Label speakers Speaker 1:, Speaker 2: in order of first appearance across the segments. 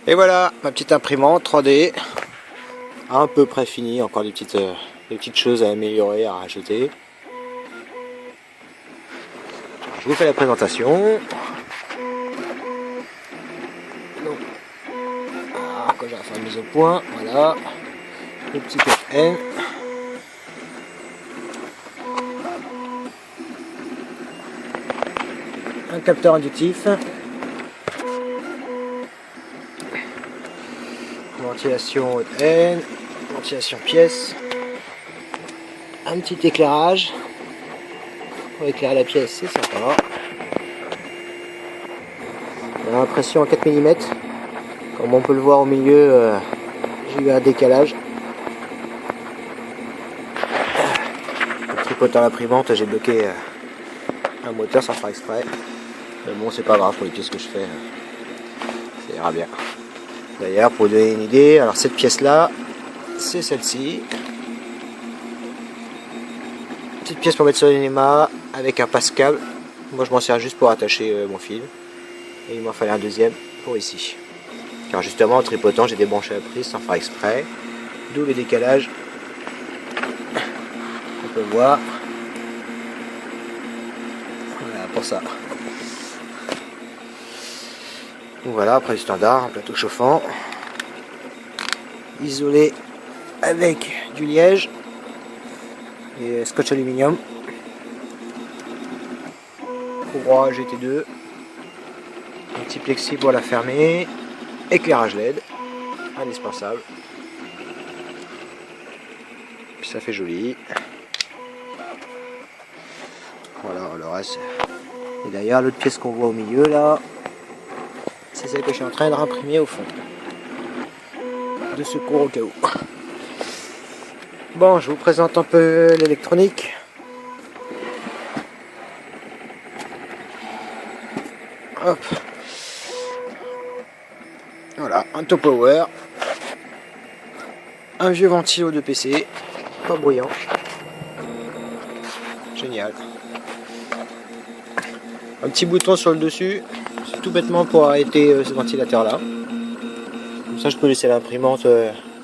Speaker 1: Et voilà ma petite imprimante 3D, à peu près finie, encore des petites choses à améliorer, à rajouter. Je vous fais la présentation. Donc, quand j'ai à faire mise au point, voilà, le petit FN. Un capteur inductif. Ventilation haute N, ventilation pièce, un petit éclairage pour éclairer la pièce, c'est sympa. Impression en 4 mm, comme on peut le voir au milieu, j'ai eu un décalage. En tripotant l'imprimante, j'ai bloqué un moteur sans faire exprès, mais bon, c'est pas grave pour les pièces que je fais, ça ira bien. D'ailleurs, pour vous donner une idée, alors cette pièce-là, c'est celle-ci. Petite pièce pour mettre sur l'ENEMA avec un passe-câble. Moi, je m'en sers juste pour attacher mon fil. Et il m'en fallait un deuxième pour ici. Car justement, en tripotant, j'ai débranché la prise sans faire exprès. D'où le décalage. On peut voir. Voilà, pour ça. Donc voilà, après le standard, un plateau chauffant, isolé avec du liège et scotch aluminium, courroie GT2, un petit plexi pour la fermer, éclairage LED, indispensable, puis ça fait joli. Voilà le reste. Et d'ailleurs l'autre pièce qu'on voit au milieu là, c'est celle que je suis en train de réimprimer au fond. De secours au cas où. Bon, je vous présente un peu l'électronique. Hop. Voilà, un top power. Un vieux ventilo de PC. Pas bruyant. Génial. Un petit bouton sur le dessus. C'est tout bêtement pour arrêter ce ventilateur là. Comme ça je peux laisser l'imprimante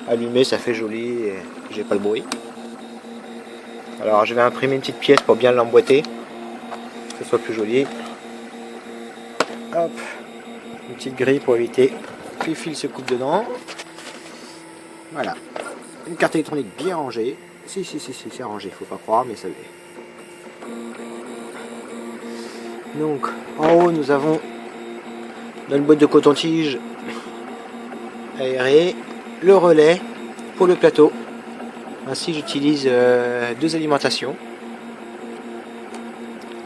Speaker 1: allumée, ça fait joli et j'ai pas le bruit. Alors je vais imprimer une petite pièce pour bien l'emboîter, que ce soit plus joli. Hop, une petite grille pour éviter que les fils se coupent dedans. Voilà, une carte électronique bien rangée. Si, c'est rangé, faut pas croire, mais ça l'est. Donc en haut nous avons notre boîte de coton-tige aéré, le relais pour le plateau. Ainsi j'utilise deux alimentations.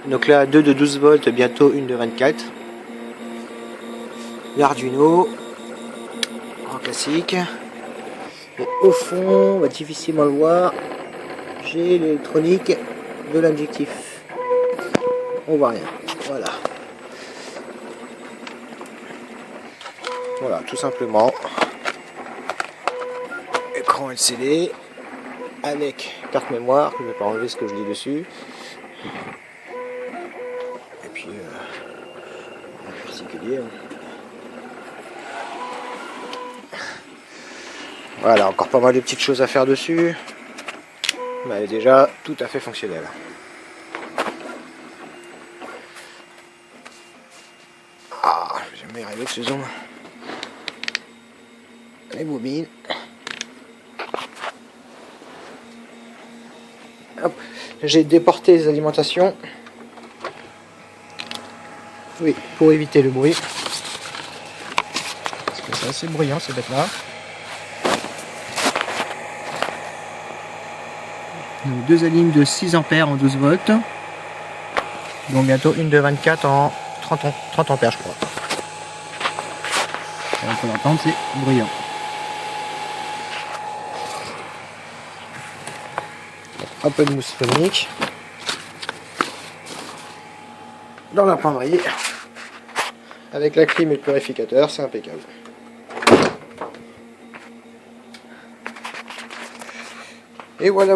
Speaker 1: Donc là 2 de 12 volts, bientôt une de 24. L'Arduino en classique. Et au fond, on va difficilement le voir, j'ai l'électronique de l'injectif. On voit rien. Voilà. Voilà, tout simplement. Écran LCD avec carte mémoire, je ne vais pas enlever ce que je lis dessus. Et puis, rien de particulier. Voilà, encore pas mal de petites choses à faire dessus. Mais elle est déjà tout à fait fonctionnelle. Ah, j'ai jamais arrivé avec ce zoom. Les bobines. J'ai déporté les alimentations. Oui, pour éviter le bruit. Parce que c'est assez bruyant ces bêtes là. Donc 2 alimes de 6 ampères en 12 volts. Donc bientôt une de 24 en 30 ampères je crois. Et on peut l'entendre, c'est bruyant. Un peu de mousse phonique dans l'imprimerie avec la clim et le purificateur, c'est impeccable. Et voilà.